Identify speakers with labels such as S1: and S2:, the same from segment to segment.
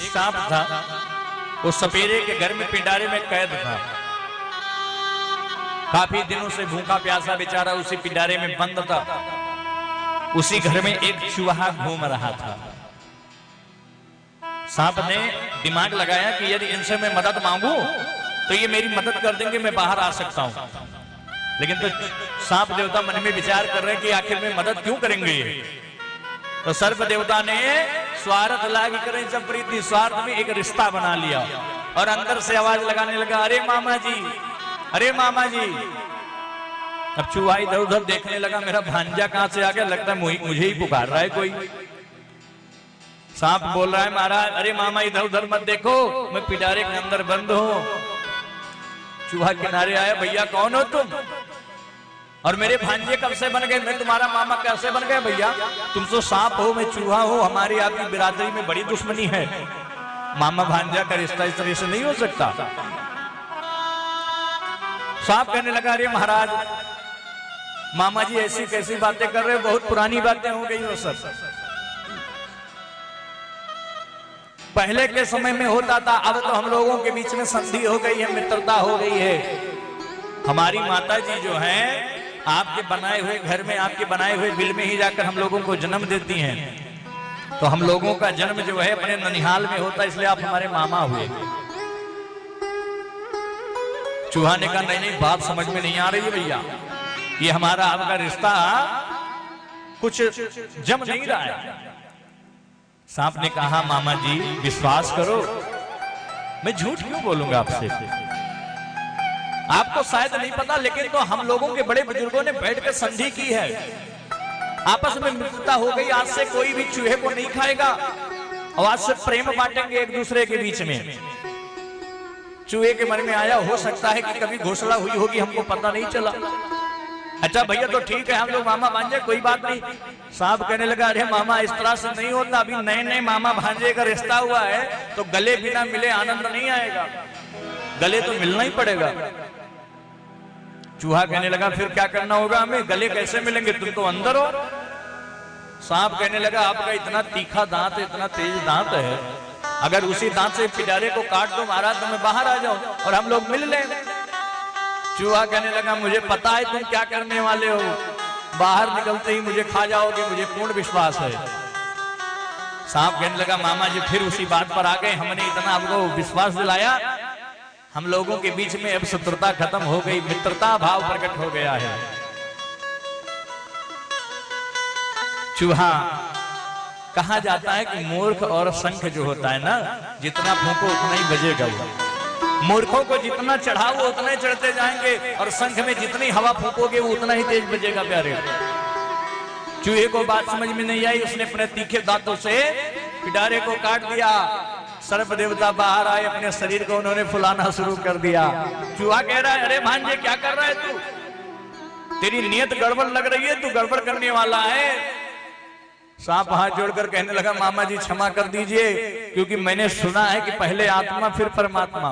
S1: सांप था, वो सपेरे के घर में पिंडारे में कैद था। काफी दिनों से भूखा प्यासा बेचारा उसी पिंडारे में बंद था। उसी घर में एक चूहा घूम रहा था। सांप ने दिमाग लगाया कि यदि इनसे मैं मदद मांगू तो ये मेरी मदद कर देंगे, मैं बाहर आ सकता हूं। लेकिन तो सांप देवता मन में विचार कर रहे हैं कि आखिर में मदद क्यों करेंगे ये। तो सर्प देवता ने स्वार्थ लाग करें जब प्रीति स्वार्थ में एक रिश्ता बना लिया और अंदर से आवाज लगाने लगा, अरे मामा जी, अरे मामा जी। अब चूहा इधर उधर देखने लगा, मेरा भांजा कहां से आ गया, लगता है मुझे ही पुकार रहा है कोई। सांप बोल रहा है, महाराज अरे मामा इधर उधर मत देखो, मैं पिटारे के अंदर बंद हूं। चूहा किनारे आया, भैया कौन हो तुम और मेरे भांजे कब से बन गए, मैं तुम्हारा मामा कैसे बन गया भैया। तुम तो सांप हो, मैं चूहा हूं, हमारी आपकी बिरादरी में बड़ी दुश्मनी है। मामा भांजा का रिश्ता इस तरह से नहीं हो सकता। सांप कहने लगा, अरे महाराज मामा जी ऐसी कैसी बातें कर रहे हो, बहुत पुरानी बातें हो गई वो सब। पहले के समय में होता था, अब तो हम लोगों के बीच में संधि हो गई है, मित्रता हो गई है। हमारी माता जी जो हैं आपके बनाए हुए घर में, आपके बनाए हुए बिल में ही जाकर हम लोगों को जन्म देती हैं। तो हम लोगों का जन्म जो है अपने ननिहाल में होता है, इसलिए आप हमारे मामा हुए। चूहा ने कहा, नहीं नहीं बात समझ में नहीं आ रही है भैया, ये हमारा आपका रिश्ता कुछ जम नहीं रहा है। सांप ने कहा, मामा जी विश्वास करो, मैं झूठ क्यों बोलूंगा आपसे। आपको शायद नहीं पता, लेकिन तो हम लोगों के बड़े बुजुर्गों ने बैठकर संधि की है, आपस में मित्रता हो गई। आज से कोई भी चूहे को नहीं खाएगा और आज से प्रेम बांटेंगे एक दूसरे के बीच में। चूहे के मन में आया, हो सकता है कि कभी घोषणा हुई होगी, हमको पता नहीं चला। अच्छा भैया तो ठीक है, हम लोग मामा भांजे, कोई बात नहीं। सांप कहने लगा, अरे मामा इस तरह से नहीं होता, अभी नए नए मामा भांजे का रिश्ता हुआ है, तो गले बिना मिले आनंद नहीं आएगा, गले तो मिलना ही पड़ेगा। चूहा कहने लगा, फिर क्या करना होगा हमें, गले कैसे मिलेंगे, तुम तो अंदर हो। सांप कहने लगा, आपका इतना तीखा दांत, इतना तेज दांत है, अगर उसी दांत से पिटारे को काट दो महाराज तो मैं बाहर आ जाऊं और हम लोग मिल लें। चूहा कहने लगा, मुझे पता है तुम क्या करने वाले हो, बाहर निकलते ही मुझे खा जाओगे, मुझे पूर्ण विश्वास है। सांप कहने लगा, मामा जी फिर उसी बात पर आ गए, हमने इतना आपको विश्वास दिलाया, हम लोगों के बीच में अब शत्रुता खत्म हो गई, मित्रता भाव प्रकट हो गया है। चूहा, कहा जाता है कि मूर्ख और शंख जो होता है ना, जितना फूंको उतना ही बजेगा वो। मूर्खों को जितना चढ़ाओ वो उतना ही चढ़ते जाएंगे और शंख में जितनी हवा फूंकोगे वो उतना ही तेज बजेगा प्यारे। चूहे को बात समझ में नहीं आई, उसने अपने तीखे दांतों से पिटारे को काट दिया। सर्प देवता बाहर आए, अपने शरीर को उन्होंने फुलाना शुरू कर दिया। चूहा कह रहा है, अरे भांजे क्या कर रहा है तू, तेरी नियत गड़बड़ लग रही है, तू गड़बड़ करने वाला है। सांप हाथ जोड़कर कहने लगा, मामा जी क्षमा कर दीजिए, क्योंकि मैंने सुना है कि पहले आत्मा फिर परमात्मा।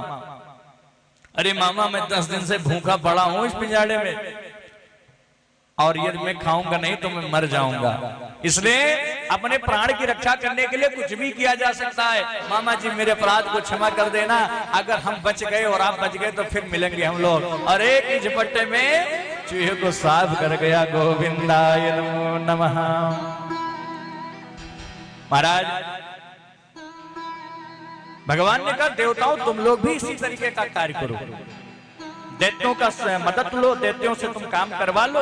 S1: अरे मामा मैं 10 दिन से भूखा पड़ा हूं इस पिंजाड़े में, और यदि मैं खाऊंगा नहीं तो मैं मर जाऊंगा, इसलिए अपने प्राण की रक्षा करने के लिए कुछ भी किया जा सकता है। मामा जी मेरे अपराध को क्षमा कर देना, अगर हम बच गए और आप बच गए तो फिर मिलेंगे हम लोग। और एक ही झपट्टे में चूहे को साफ कर गया। गोविंदाय नमो नमः। महाराज भगवान ने कहा, देवताओं तुम लोग भी इसी तरीके का कार्य करो, दैत्यों का मदद लो, दैत्यों से तुम काम करवा लो।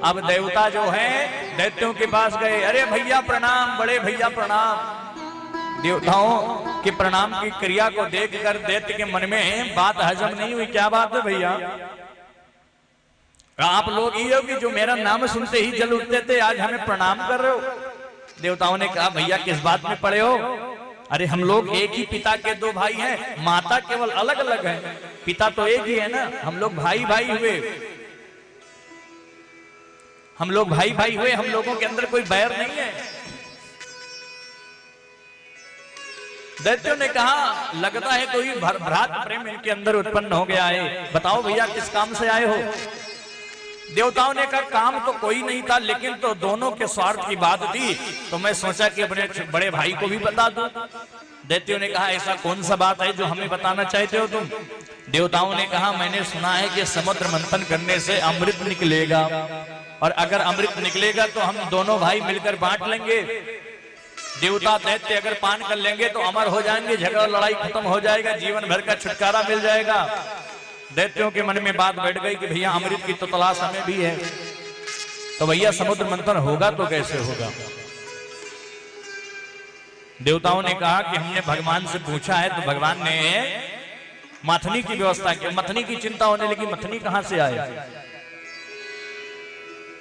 S1: अब देवता जो हैं दैत्यों के पास गए, अरे भैया प्रणाम, बड़े भैया प्रणाम। देवताओं के प्रणाम की क्रिया को देखकर दैत्य के मन में बात हजम नहीं हुई। क्या बात है भैया, आप लोग ये हो कि जो मेरा नाम सुनते ही जल उठते थे, आज हमें प्रणाम कर रहे हो। देवताओं ने कहा, भैया किस बात में पड़े हो, अरे हम लोग एक ही पिता के दो भाई हैं, माता केवल अलग अलग है, पिता तो एक ही है ना, हम लोग भाई भाई हुए, हम लोग भाई भाई हुए, हम लोगों के अंदर कोई बैर नहीं है। दैत्यों ने कहा, लगता है कोई भ्रात प्रेम इनके अंदर उत्पन्न हो गया है, बताओ भैया किस काम से आए हो। देवताओं ने कहा काम तो कोई नहीं था, लेकिन तो दोनों के स्वार्थ की बात थी, तो मैं सोचा कि अपने बड़े भाई को भी बता दूं। दैत्यों ने कहा ऐसा कौन सा बात है जो हमें बताना चाहते हो तुम? देवताओं ने कहा मैंने सुना है कि समुद्र मंथन करने से अमृत निकलेगा, और अगर अमृत निकलेगा तो हम दोनों भाई मिलकर बांट लेंगे। देवता दैत्य अगर पान कर लेंगे तो अमर हो जाएंगे, झगड़ा लड़ाई खत्म हो जाएगा, जीवन भर का छुटकारा मिल जाएगा। दैत्यों के मन में बात बैठ गई कि भैया अमृत की तो तलाश हमें भी है, तो भैया समुद्र मंथन होगा तो कैसे होगा? देवताओं ने कहा कि हमने भगवान से पूछा है, तो भगवान ने मथनी की व्यवस्था की। मथनी की चिंता होने लगी, मथनी कहां से आए?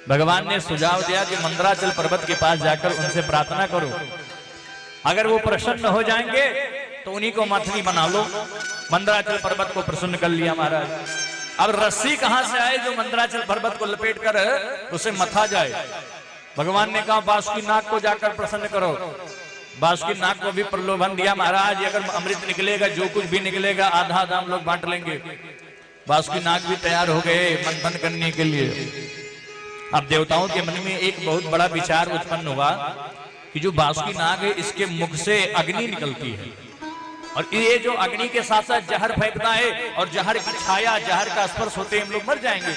S1: भगवान ने सुझाव दिया कि मंदराचल पर्वत के पास जाकर उनसे प्रार्थना करो, अगर वो प्रसन्न हो जाएंगे तो उन्हीं को मथनी बना लो। मंदराचल पर्वत को प्रसन्न कर लिया महाराज। अब रस्सी कहां से आए जो मंदराचल पर्वत को लपेट कर उसे मथा जाए? भगवान ने कहा बासुकीनाग को जाकर प्रसन्न करो। बासुकीनाग को भी प्रलोभन दिया, महाराज अगर अमृत निकलेगा, जो कुछ भी निकलेगा आधा आधा हम लोग बांट लेंगे। बासुकीनाग भी तैयार हो गए मंथन करने के लिए। अब देवताओं के मन में एक बहुत बड़ा विचार उत्पन्न हुआ कि जो बासुकीनाग है इसके मुख से अग्नि निकलती है, और ये जो अग्नि के साथ साथ जहर फेंकता है, और जहर की छाया, जहर का स्पर्श होते हम लोग मर जाएंगे।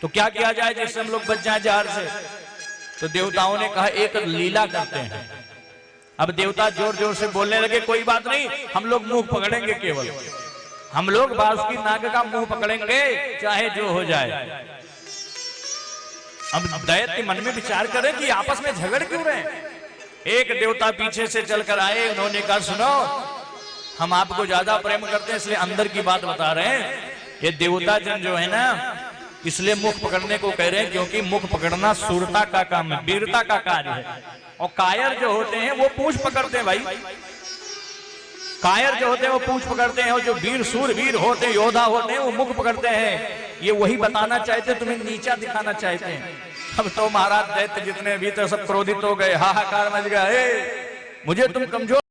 S1: तो क्या किया जाए जिससे हम लोग बच जाए जहर से? तो देवताओं ने कहा एक लीला करते हैं। अब देवता जोर जोर से बोलने लगे कोई बात नहीं, हम लोग मुंह पकड़ेंगे, केवल हम लोग बासुकीनाग का मुंह पकड़ेंगे, चाहे जो हो जाए। अब दैत्य मन में विचार करें कि आपस में झगड़ क्यों रहे? एक देवता पीछे से चलकर आए, उन्होंने कहा सुनो, हम आपको ज्यादा प्रेम करते हैं इसलिए अंदर की बात बता रहे हैं। ये देवता जन जो है ना, इसलिए मुख पकड़ने को कह रहे हैं क्योंकि मुख पकड़ना सूरता का काम है, वीरता का कार्य है। और कायर जो होते हैं वो पूंछ पकड़ते हैं भाई। कायर जो होते हैं वो पूंछ पकड़ते हैं, और जो वीर सूरवीर होते हैं, योद्धा होते हैं, वो मुख पकड़ते हैं। ये वही बताना चाहते, तुम्हें नीचा दिखाना चाहते हैं। अब तो महाराज दैत्य जितने भी तो सब क्रोधित हो गए, हाहाकार मच गया, मुझे तुम कमजोर